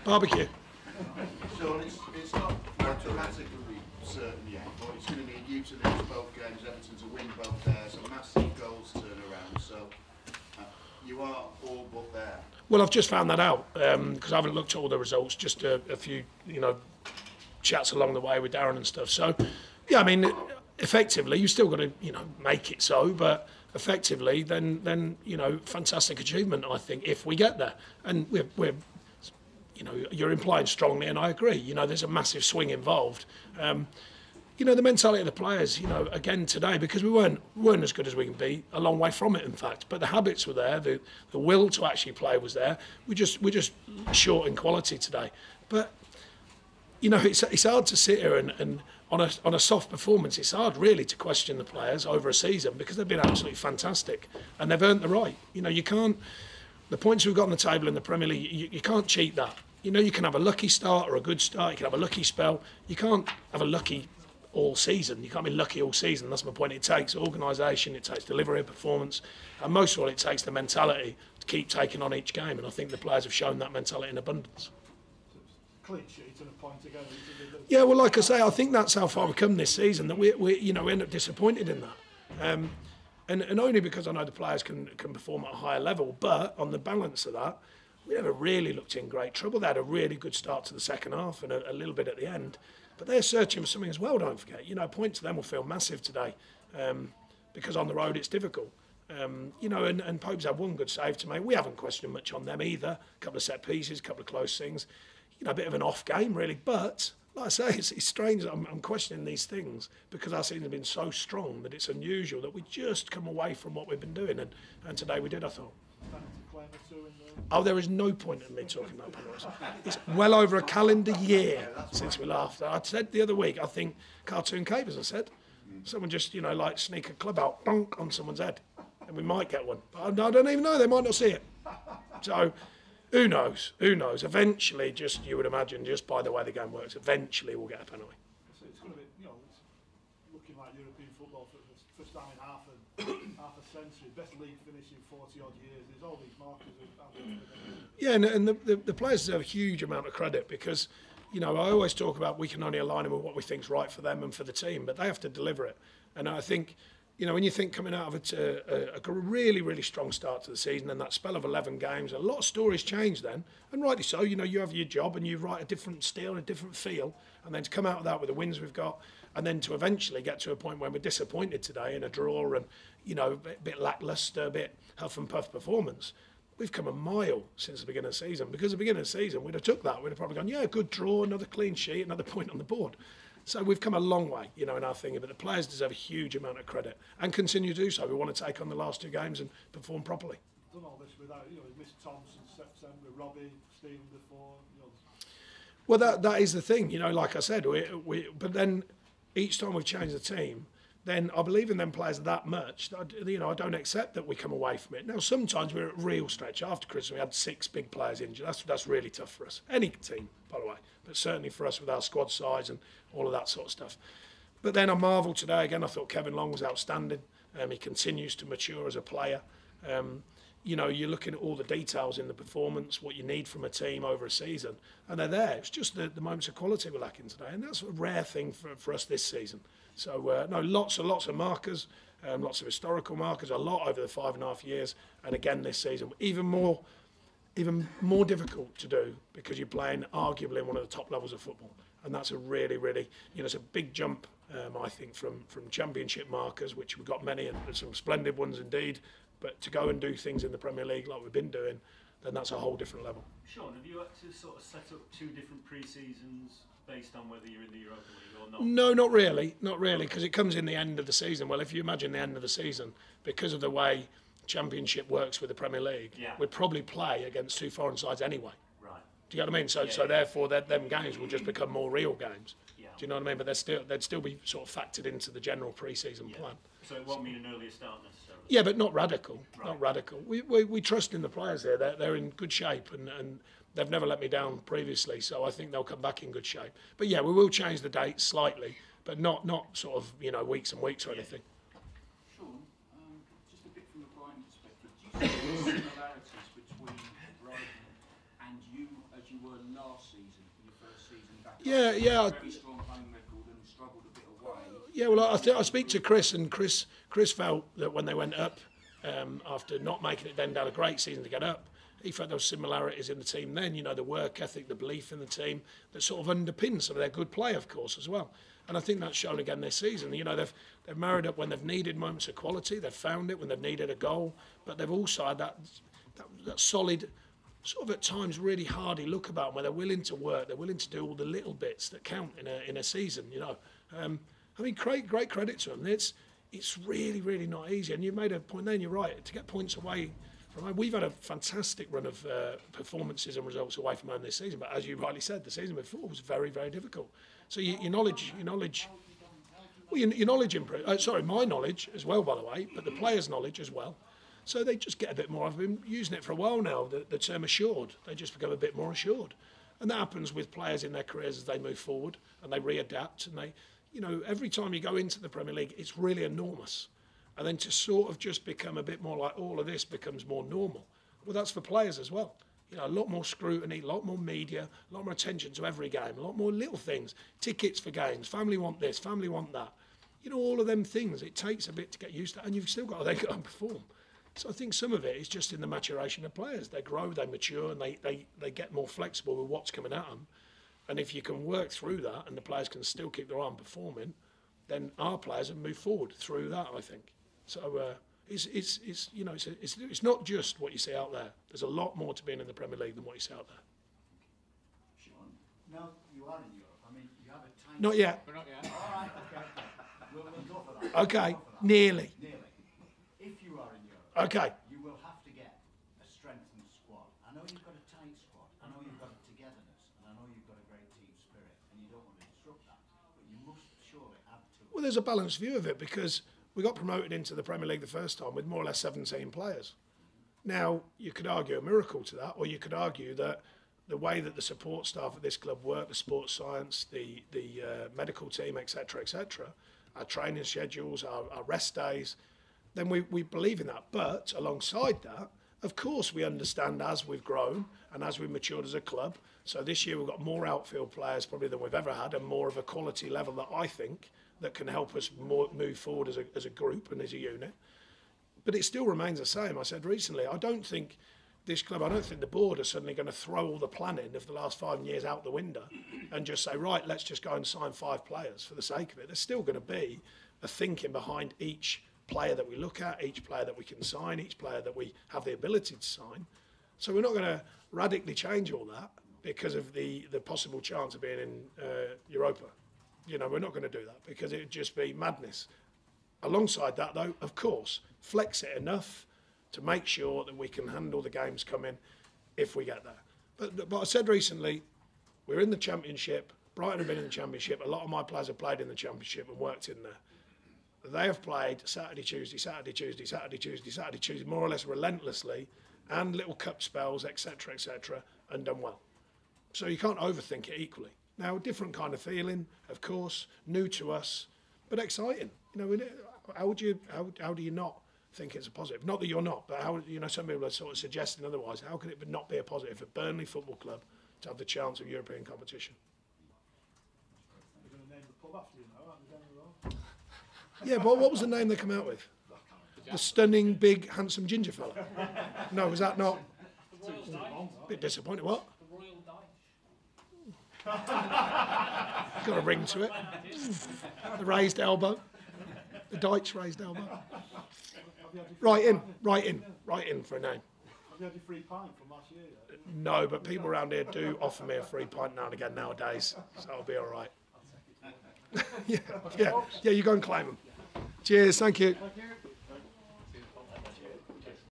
Barbecue. Sean, it's not mathematically certain yet, but it's going to need you to lose both games, Everton to win both theirs, a massive goals turnaround. So you are all but there. Well, I've just found that out because I haven't looked at all the results. Just a few, chats along the way with Darren and stuff. So, yeah, I mean, effectively, you've still got to, make it so, but effectively, then fantastic achievement, I think, if we get there. And we're you're implying strongly, and I agree. There's a massive swing involved. The mentality of the players, again today, because we weren't as good as we can be, a long way from it, in fact. But the habits were there, the will to actually play was there. We're just short in quality today. But it's hard to sit here and on a soft performance, it's hard really to question the players over a season because they've been absolutely fantastic and they've earned the right. You can't. The points we've got on the table in the Premier League, you can't cheat that. You can have a lucky start or a good start. You can have a lucky spell. You can't have a lucky all season. You can't be lucky all season. That's my point. It takes organisation, it takes delivery, performance, and most of all, it takes the mentality to keep taking on each game. And I think the players have shown that mentality in abundance. Clean sheet and a point again. Yeah, well, like I say, I think that's how far we've come this season. That we end up disappointed in that, and only because I know the players can perform at a higher level. But on the balance of that, we never really looked in great trouble. They had a really good start to the second half and a little bit at the end. But they're searching for something as well, don't forget. A point to them will feel massive today because on the road it's difficult. And Pope's had one good save to make. We haven't questioned much on them either. A couple of set pieces, a couple of close things. A bit of an off game, really. But, like I say, it's strange that I'm questioning these things because our season has been so strong that it's unusual that we just come away from what we've been doing. And today we did, I thought. Oh, there is no point in me talking about penalties. It's well over a calendar year since we laughed. I said the other week, I think cartoon capers, I said. Someone just, sneak a club out, bonk, on someone's head. And we might get one. But I don't even know, they might not see it. So, who knows? Eventually, you would imagine, just by the way the game works, eventually we'll get a penalty. So it's going to be, it's looking like European football for the first time in half a century. Best league finish in 40-odd years. There's all these markers. Yeah, and the players deserve a huge amount of credit because, I always talk about we can only align them with what we think's right for them and for the team, but they have to deliver it. And I think, when you think coming out of it a really, really strong start to the season and that spell of 11 games, a lot of stories change then, and rightly so. You have your job and you write a different style and a different feel, and then to come out of that with the wins we've got, and then to eventually get to a point where we're disappointed today in a draw and, a bit lacklustre, a bit huff and puff performance. We've come a mile since the beginning of the season, because at the beginning of the season we'd have took that, we'd have probably gone, yeah, good draw, another clean sheet, another point on the board. So we've come a long way, in our thinking, but the players deserve a huge amount of credit and continue to do so. We want to take on the last two games and perform properly. Done all this without, missed Thompson, September, Robbie, Stephen before. Well, that is the thing, like I said, but then each time we've changed the team, then I believe in them players that much that, I don't accept that we come away from it. Now, sometimes we're at real stretch. After Christmas, we had 6 big players injured. That's really tough for us. Any team, by the way, but certainly for us with our squad size and all of that sort of stuff. But then I marvel today, again, I thought Kevin Long was outstanding. He continues to mature as a player. You're looking at all the details in the performance, what you need from a team over a season, and they're there. It's just the moments of quality we're lacking today, and that's a rare thing for us this season. So, lots and lots of markers, lots of historical markers, a lot over the 5.5 years, and again this season, even more difficult to do because you're playing arguably in one of the top levels of football, and that's a really, really, it's a big jump, I think, from Championship markers, which we've got many and some splendid ones indeed, but to go and do things in the Premier League like we've been doing, then that's a whole different level. Sean, have you had to sort of set up 2 different pre-seasons based on whether you're in the Europa League or not? No, not really, because it comes in the end of the season. Well, if you imagine the end of the season, because of the way Championship works with the Premier League, we'd probably play against 2 foreign sides anyway. Right. Do you know what I mean? So therefore, them games will just become more real games. Yeah. Do you know what I mean? But they'd still be sort of factored into the general pre-season plan. So it won't mean an earlier start necessarily? Yeah, but not radical. Right. Not radical. We trust in the players there. They're in good shape and they've never let me down previously, so I think they'll come back in good shape. But yeah, we will change the date slightly, but not sort of weeks and weeks or anything. Sean, just a bit from a Brighton perspective, do you see any similarities between Brighton and you as you you were last season, your first season back? Yeah, yeah. Very strong home record and struggled a bit away. Yeah, well, I speak to Chris, and Chris felt that when they went up, after not making it then down a great season to get up, he felt there were similarities in the team then, you know, the work ethic, the belief in the team that sort of underpins some of their good play, of course, as well. And I think that's shown again this season. You know, they've married up when they've needed moments of quality, they've found it when they've needed a goal, but they've also had that solid, sort of at times really hardy look about them, where they're willing to work, they're willing to do all the little bits that count in a season, you know. I mean, great credit to them. It's really, really not easy. And you made a point there, and you're right, to get points away from home. We've had a fantastic run of performances and results away from home this season, but as you rightly said, the season before was very, very difficult. So your knowledge improves. Sorry, my knowledge as well, by the way, but the players' knowledge as well. So they just get a bit more. I've been using it for a while now, the term assured. They just become a bit more assured. And that happens with players in their careers as they move forward and they readapt. And they, you know, every time you go into the Premier League, it's really enormous. And then to sort of just become a bit more like all of this becomes more normal. Well, that's for players as well. You know, a lot more scrutiny, a lot more media, a lot more attention to every game, a lot more little things, tickets for games, family want this, family want that. You know, all of them things, it takes a bit to get used to, and you've still got to then go and perform. So I think some of it is just in the maturation of players. They grow, they mature, and they get more flexible with what's coming at them. And if you can work through that and the players can still keep their eye on performing, then our players have moved forward through that, I think. So it's not just what you see out there. There's a lot more to being in the Premier League than what you see out there. Sean, now you are in Europe. I mean, you have a time. Not yet. We're not yet. All right, okay. We'll go for that. Okay, We'll go for that. nearly. Nearly. If you are in Europe, Okay. you will have to get a strengthened squad. I know you've got a tight squad. I know you've got a togetherness, and I know you've got a great team spirit, and you don't want to disrupt that. But you must surely add to it. Well, there's a balanced view of it because we got promoted into the Premier League the first time with more or less 17 players. Now, you could argue a miracle to that, or you could argue that the way that the support staff at this club work, the sports science, the medical team, etc., our training schedules, our rest days, then we believe in that. But alongside that, of course, we understand as we've grown and as we've matured as a club. So this year we've got more outfield players probably than we've ever had, and more of a quality level that I think that can help us move forward as a group and as a unit. But it still remains the same. I said recently, I don't think the board are suddenly going to throw all the planning of the last 5 years out the window and just say, right, let's just go and sign 5 players for the sake of it. There's still going to be a thinking behind each player that we look at, each player that we can sign, each player that we have the ability to sign. So we're not going to radically change all that because of the possible chance of being in Europa. You know, we're not going to do that because it would just be madness. Alongside that, though, of course, flex it enough to make sure that we can handle the games coming if we get there. But I said recently, we're in the Championship. Brighton have been in the Championship. A lot of my players have played in the Championship and worked in there. They have played Saturday, Tuesday, Saturday, Tuesday, Saturday, Tuesday, Saturday, Tuesday, more or less relentlessly, and little cup spells, etc., and done well. So you can't overthink it equally. Now, different kind of feeling, of course, new to us, but exciting. You know, how do you not think it's a positive? Not that you're not, but how, you know, some people are sort of suggesting otherwise. How can it not be a positive for Burnley Football Club to have the chance of European competition? They're going to name the pub after you now, aren't they, down the road? Yeah, but what was the name they come out with? The stunning, big, handsome ginger fella. No, was that not? The Royal Dyche. A bit disappointed. What? The Royal Dyche. Got a ring to it. The raised elbow. The Dyche raised elbow. Have you had your Right in for a name. Have you had your free pint from last year yet? No, but people around here do offer me a free pint now and again nowadays, so I'll be all right. Yeah, you go and claim them. Cheers, thank you. Thank you.